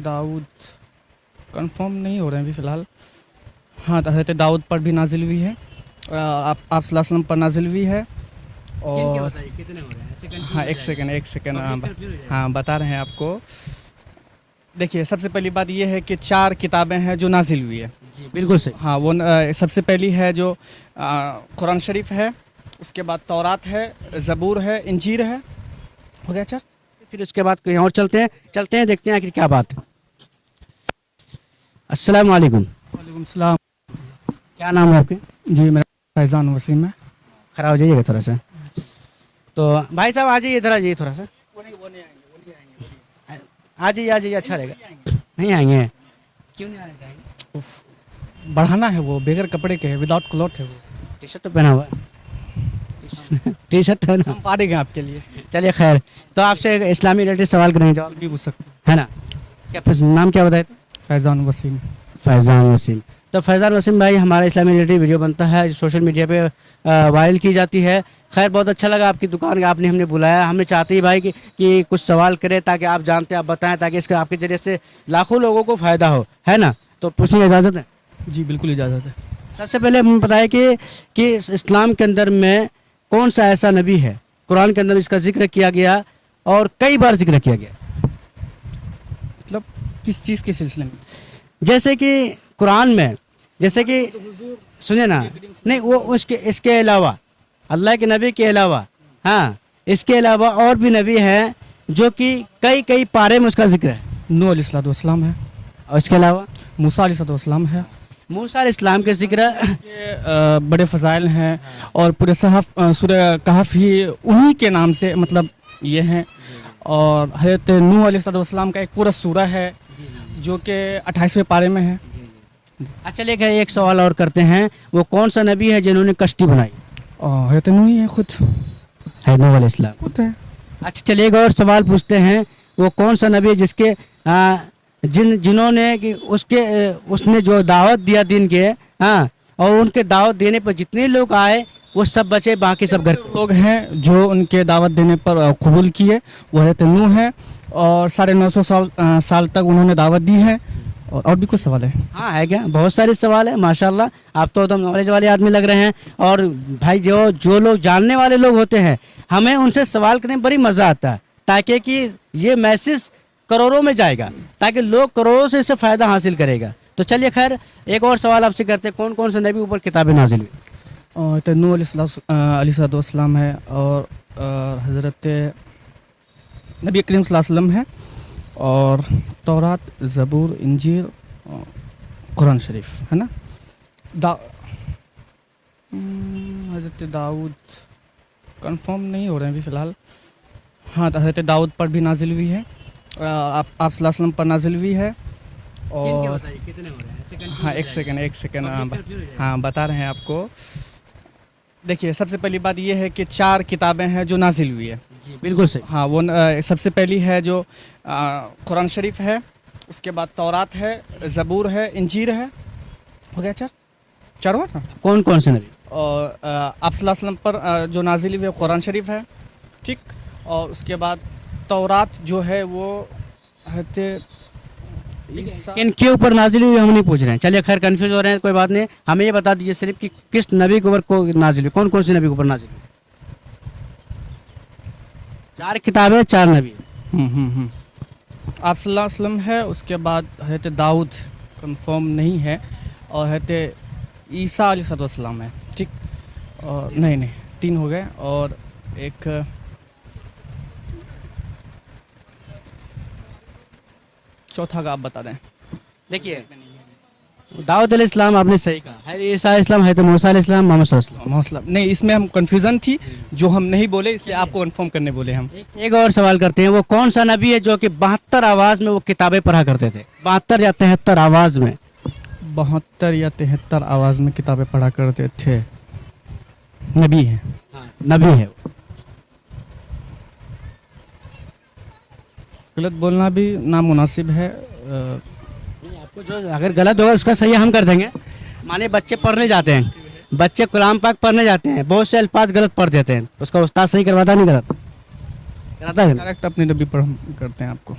Dawood confirm नहीं हो रहे हैं अभी फ़िलहाल। हाँ, तो हज़रत दाऊद पर भी नाजिल हुई है, आप सल्लल्लाहु अलैहि वसल्लम पर नाजिल हुई है। और बताइए कितने हो रहे हैं, ऐसे हाँ, एक सेकंड हाँ बता रहे हैं आपको। देखिए, सबसे पहली बात ये है कि 4 किताबें हैं जो नाजिल हुई है। जी बिल्कुल सही। हाँ, वो सबसे पहली है जो कुरान शरीफ है, उसके बाद तौरात है, ज़बूर है, इंजील है। हो गया 4। फिर उसके बाद कहीं और चलते हैं देखते हैं आखिर क्या बात है। अस्सलाम वालेकुम। वालेकुम सलाम। क्या नाम है आपके? जी, मेरा फैज़ान वसीम है। खड़ा हो जाइएगा थोड़ा सा। तो भाई साहब आ जाइए, इधर आ जाइए थोड़ा सा। आ जाइए अच्छा रहेगा। नहीं आएंगे? क्यों नहीं आने जाएंगे? बढ़ाना है, वो बगैर कपड़े के है, विदाउट क्लॉथ है वो। टी शर्ट तो पहना हुआ है। टी शर्ट है ना। हम फाड़ेंगे आपके लिए। चलिए खैर, तो आपसे एक इस्लामी रिलेटेड सवाल करेंगे, जवाब भी पूछ सकते है ना? क्या फिर नाम क्या बताए थे? फैज़ान वसीम। फैज़ान वसीम। तो फैज़ान वसीम भाई, हमारा इस्लामी रिलेटेड वीडियो बनता है, सोशल मीडिया पे वायरल की जाती है। खैर बहुत अच्छा लगा आपकी दुकान का, आपने हमने बुलाया। हमने चाहते ही भाई कि कुछ सवाल करें ताकि आप जानते आप बताएं, ताकि इसके आपके जरिए से लाखों लोगों को फ़ायदा हो, है ना? तो पूछने की इजाज़त है? जी बिल्कुल इजाज़त है। सबसे पहले हमें बताया कि इस्लाम के अंदर में कौन सा ऐसा नबी है, कुरान के अंदर इसका जिक्र किया गया और कई बार जिक्र किया गया? मतलब किस चीज़ के सिलसिले में? जैसे कि कुरान में, जैसे कि सुनिए ना, नहीं वो उसके इसके अलावा, अल्लाह के नबी के अलावा, हाँ इसके अलावा और भी नबी हैं जो कि कई कई पारे में उसका जिक्र है। नूह अलैहिस्सलाम है, और इसके अलावा मूसा अलैहिस्सलाम है। मूसा अलैहिस्सलाम के जिक्र ये बड़े फ़ज़ाइल हैं, और पूरे सूरह कहफ ही उन्हीं के नाम से मतलब ये हैं। और हज़रत नूह अलैहिस्सलाम का एक पूरा सूरा है जो कि 28वें पारे में है। अच्छा लेकर एक सवाल और करते हैं, वो कौन सा नबी है जिन्होंने कश्ती बनाई? और हज़रत नूह ही है, खुद नूह अलैहिस्सलाम खुद है। अच्छा चलिए एक और सवाल पूछते हैं, वो कौन सा नबी है जिसके जिन्होंने कि उसने जो दावत दिया दिन के, हाँ, और उनके दावत देने पर जितने लोग आए वो सब बचे, बाकी सब घर लोग हैं जो उनके दावत देने पर कबूल किए, वो हज़रत नूह है। और 950 साल तक उन्होंने दावत दी है। और भी कुछ सवाल है? हाँ है क्या, बहुत सारे सवाल है माशाल्लाह, आप तो एकदम नॉलेज वाले आदमी लग रहे हैं। और भाई जो लोग जानने वाले लोग होते हैं, हमें उनसे सवाल करने में बड़ी मज़ा आता है, ताकि कि ये मैसेज करोड़ों में जाएगा, ताकि लोग करोड़ों से इससे फ़ायदा हासिल करेगा। तो चलिए खैर एक और सवाल आपसे करते हैं, कौन कौन से नबी ऊपर किताबें नाजिल हुई? तो नूह अलैहिस्सलाम है, और हज़रत नबी करीम सल्लल्लाहु अलैहि वसल्लम है, और तौरात, ज़बूर, इंजील, कुरान शरीफ है ना। हज़रत दाऊद कंफर्म नहीं हो रहे हैं अभी फ़िलहाल। हाँ, तो हज़रत दाऊद पर भी नाजिल हुई है, आप सल्लल्लाहु अलैहि वसल्लम पर नाजिल हुई है। और बताइए कितने हो रहे हैं, ऐसे हाँ, एक सेकंड हाँ बता रहे हैं आपको। देखिए, सबसे पहली बात ये है कि 4 किताबें हैं जो नाजिल हुई है। जी बिल्कुल सही। हाँ, वो सबसे पहली है जो कुरान शरीफ है, उसके बाद तौरात है, ज़बूर है, इंजील है। हो गया 4 हुआ ना। कौन कौन से नबी? और आप सल्लल्लाहु अलैहि वसल्लम पर जो नाजिल हुई है कुरान शरीफ है, ठीक। और उसके बाद तौरात जो है वो किन के ऊपर नाजिल हुई हम नहीं पूछ रहे हैं, चलिए खैर कंफ्यूज हो रहे हैं, कोई बात नहीं। हमें ये बता दीजिए सिर्फ कि किस नबी के ऊपर को नाजिल हुई, कौन कौन से नबी के ऊपर नाजिल हुई? 4 किताबें 4 नबी। आप सल्लल्लाहु अलैहि वसल्लम है, उसके बाद हज़रत दाऊद कंफर्म नहीं है, और हज़रत ईसा अलैहिस्सलाम है, ठीक। और नहीं 3 हो गए, और एक चौथा का आप बता दें। देखिए दाऊद अलैहिस्सलाम आपने सही कहा, है ईसा अलैहिस्सलाम, है तो मूसा अलैहिस्सलाम, मोहम्मद सल्लल्लाहु अलैहि मौसला नहीं, इसमें हम कन्फ्यूज़न थी जो हम नहीं बोले, इसलिए आपको कंफर्म करने बोले हम। वसल्लम। एक और सवाल करते हैं, वो कौन सा नबी है जो कि 72 आवाज़ में वो किताबें पढ़ा करते थे? 72 या 73 आवाज़ में। 72 या 73 आवाज़ में किताबें पढ़ा करते थे। नबी है। हाँ, नबी है। गलत बोलना भी नामुनासिब है। आपको जो अगर गलत होगा उसका सही हम कर देंगे। माने बच्चे पढ़ने जाते हैं, बच्चे कुरान पाक पढ़ने जाते हैं, बहुत से अल्फाज गलत पढ़ देते हैं, उसका उस्ताद सही करवाता नहीं, कराता है? करेक्ट अपनी नबी पर हम करते हैं आपको।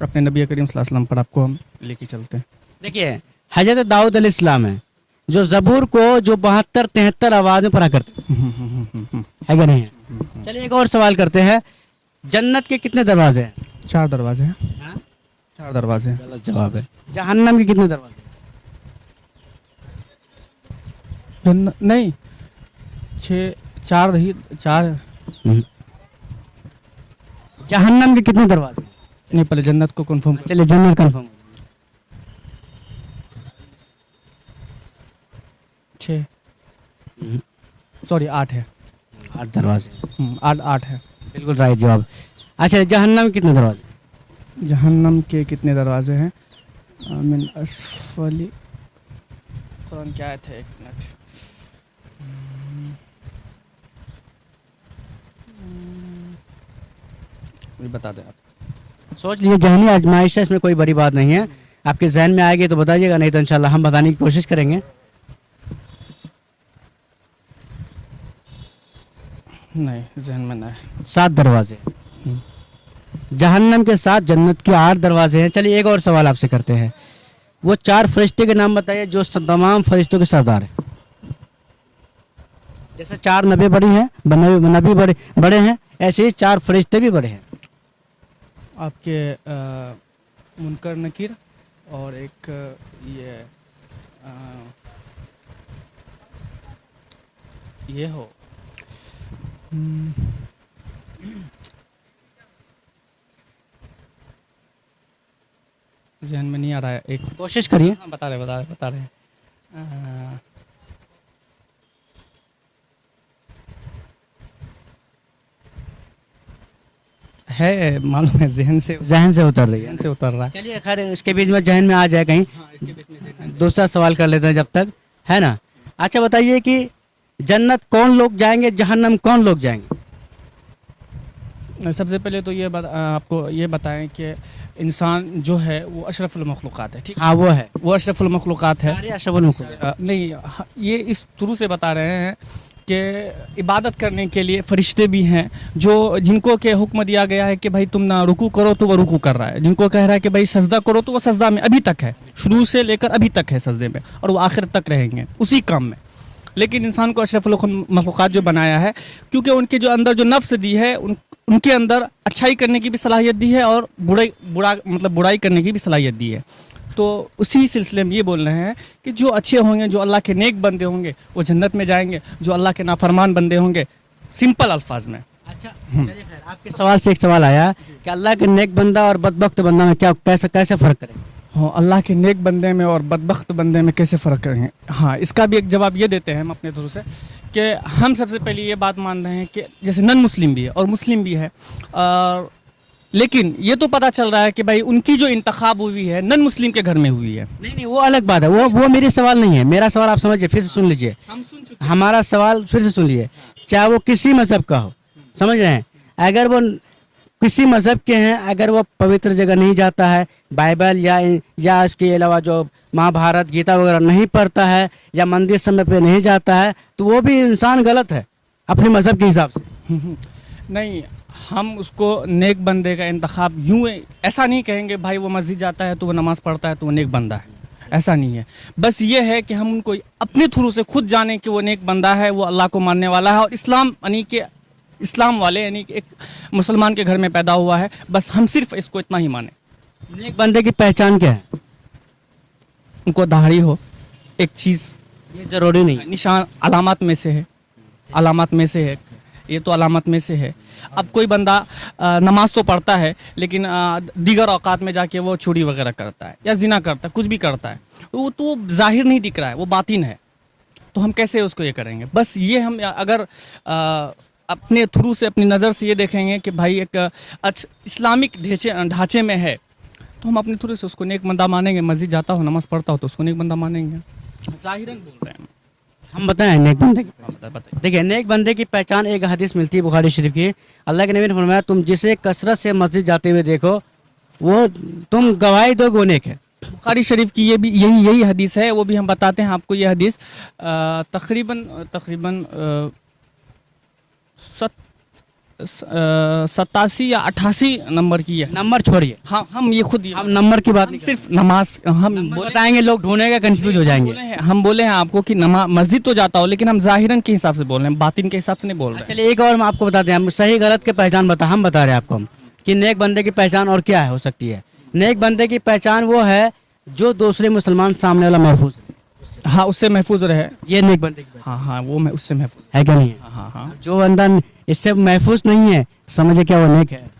अपने नबी करीम सल्लल्लाहु अलैहि वसल्लम पर आपको हम लेके चलते हैं। देखिए हजरत दाऊद अलैहिस्सलाम है जो ज़बूर को जो 72-73 आवाज में पढ़ा करते थे, है कि नहीं है? चलिए एक और सवाल करते हैं, जन्नत के कितने दरवाजे हैं? 4 दरवाजे हैं। हाँ? 4 दरवाजे हैं। गलत जवाब है। जहन्नम के कितने दरवाजे हैं? नहीं 4 ही 4। जहन्नम के कितने दरवाजे हैं? नहीं पहले जन्नत को कंफर्म कर। चलिए जन्नत कंफर्म। 6 सॉरी 8 है। 8 दरवाजे। 8 है। बिल्कुल राइट जवाब। अच्छा जहन्नम के कितने दरवाजे? जहन्नम के कितने दरवाजे हैं? मिन असफली कुरान क्या थे, एक मिनट। ये बता दें आप। सोच लीजिए, जहनी आजमाइश है, इसमें कोई बड़ी बात नहीं है। आपके जहन में आएगी तो बताइएगा, नहीं तो इंशाल्लाह हम बताने की कोशिश करेंगे। नहीं जहन में नहीं। 7 दरवाजे। जहन्नम के 7, जन्नत के 8 दरवाजे हैं। चलिए एक और सवाल आपसे करते हैं, वो 4 फरिश्ते के नाम बताइए जो तमाम फरिश्तों के सरदार हैं। जैसे 4 नबी बड़ी हैं, नबी बड़े हैं, ऐसे ही 4 फरिश्ते भी बड़े हैं। आपके मुनकर नकीर और एक ये हो जहन में नहीं आ रहा है। एक कोशिश करिए। हाँ, बता रहे हैं। है मालूम है, जहन से उतर रही है। जहन से उतर रहा है। चलिए खैर इसके बीच में जहन में आ जाए कहीं। हाँ, इसके बीच में से दूसरा सवाल कर लेते हैं जब तक, है ना। अच्छा बताइए कि जन्नत कौन लोग जाएंगे, जहन्नम कौन लोग जाएंगे? सबसे पहले तो ये आपको ये बताएं कि इंसान जो है वो अशरफुल मखलूक़ात है। ठीक, हाँ वो है, वो अशरफुल मखलूक़ात है। सारे अशरफुल मखलूक़ात। नहीं ये इस शुरू से बता रहे हैं कि इबादत करने के लिए फरिश्ते भी हैं जो जिनको के हुक्म दिया गया है कि भाई तुम ना रुकू करो तो वो रुकू कर रहा है, जिनको कह रहा है कि भाई सजदा करो तो वो सजदा में अभी तक है, शुरू से लेकर अभी तक है सजदे में, और वो आखिर तक रहेंगे उसी काम में। लेकिन इंसान को अशरफुल मखलूक़ात जो बनाया है, क्योंकि उनके जो अंदर जो नफ्स दी है, उनके अंदर अच्छाई करने की भी सलाहियत दी है और बुराई करने की भी सलाहियत दी है। तो उसी सिलसिले में ये बोल रहे हैं कि जो अच्छे होंगे, जो अल्लाह के नेक बंदे होंगे वो जन्नत में जाएंगे, जो अल्लाह के नाफरमान बंदे होंगे, सिंपल अल्फाज में। अच्छा चलिए खैर, आपके सवाल से एक सवाल आया कि अल्लाह के नेक बंदा और बदबख्त बंदा में क्या कैसे फ़र्क करेंगे? हाँ, अल्लाह के नेक बंदे में और बदबख्त बंदे में कैसे फ़र्क करेंगे? हाँ, इसका भी एक जवाब ये देते हैं हम अपने थ्रू से कि हम सबसे पहले ये बात मान रहे हैं कि जैसे नन मुस्लिम भी है और मुस्लिम भी है, लेकिन ये तो पता चल रहा है कि भाई उनकी जो इंतखाब हुई है नन मुस्लिम के घर में हुई है। नहीं वो अलग बात है, वो मेरी सवाल नहीं है। मेरा सवाल आप समझिए, फिर से सुन लीजिए। हम सुन चुके हमारा सवाल फिर से सुन लीजिए, चाहे वो किसी मजहब का हो, समझ रहे हैं, अगर वो किसी मजहब के हैं, अगर वो पवित्र जगह नहीं जाता है, बाइबल या इसके अलावा जो महाभारत गीता वगैरह नहीं पढ़ता है, या मंदिर समय पे नहीं जाता है, तो वो भी इंसान गलत है अपने मजहब के हिसाब से। नहीं, हम उसको नेक बंदे का इंतखाब यूँ ऐसा नहीं कहेंगे भाई वो मस्जिद जाता है तो वो नमाज़ पढ़ता है तो वो नेक बंदा है, ऐसा नहीं है। बस ये है कि हम उनको अपने थ्रू से खुद जाने कि वो नेक बंदा है, वो अल्लाह को मानने वाला है और इस्लाम वाले यानी कि एक मुसलमान के घर में पैदा हुआ है। बस हम सिर्फ इसको इतना ही माने। नेक बंदे की पहचान क्या है? उनको दाढ़ी हो, एक चीज़, ये ज़रूरी नहीं है, निशान अलामत में से है, अलामत में से है, ये तो अलामत में से है। अब कोई बंदा नमाज तो पढ़ता है लेकिन दीगर औकात में जाके वो चोरी वगैरह करता है या जिना करता है, कुछ भी करता है, वो तो जाहिर नहीं दिख रहा है, वो बातिन है, तो हम कैसे उसको ये करेंगे? बस ये हम अगर अपने थ्रू से अपनी नज़र से ये देखेंगे कि भाई एक इस्लामिक ढांचे में है, तो हम अपने थ्रू से उसको नेक बंदा मानेंगे। मस्जिद जाता हो, नमाज पढ़ता हो तो उसको नेक बंदा मानेंगे। जाहिरन बोल रहे हैं हम बताएं नेक बंदे की। बताइए। देखिए नेक बंदे की पहचान एक हदीस मिलती है बुखारी शरीफ की, अल्लाह के नबी ने फरमाया तुम जिसे कसरत से मस्जिद जाते हुए देखो वो तुम गवाही दो वो नेक है। बुखारी शरीफ की ये भी यही हदीस है, वो भी हम बताते हैं आपको। ये हदीस तकरीबन 87 या 88 नंबर की है। नंबर छोड़िए, हम ये खुद हम नंबर की बात नहीं कर सिर्फ नमाज हम रहे। बताएंगे लोग ढूंढेगा, कंफ्यूज हो जाएंगे। हम बोले हैं आपको कि नमाज मस्जिद तो जाता हो, लेकिन हम जाहिरन के हिसाब से बोल रहे हैं, बातिन के हिसाब से नहीं बोल रहे हैं। चलिए एक और हम आपको बताते हैं, हम सही गलत के पहचान हम बता रहे हैं आपको, हम कि नेक बंदे की पहचान और क्या हो सकती है। नेक बंदे की पहचान वो है जो दूसरे मुसलमान सामने वाला महफूज है, हाँ, उससे महफूज रहे। ये नेक बंदे की पहचान हाँ, वो मैं उससे महफूज। है क्या नहीं है? हाँ, हाँ। जो बंदा इससे महफूज नहीं है, समझे क्या वो नेक है।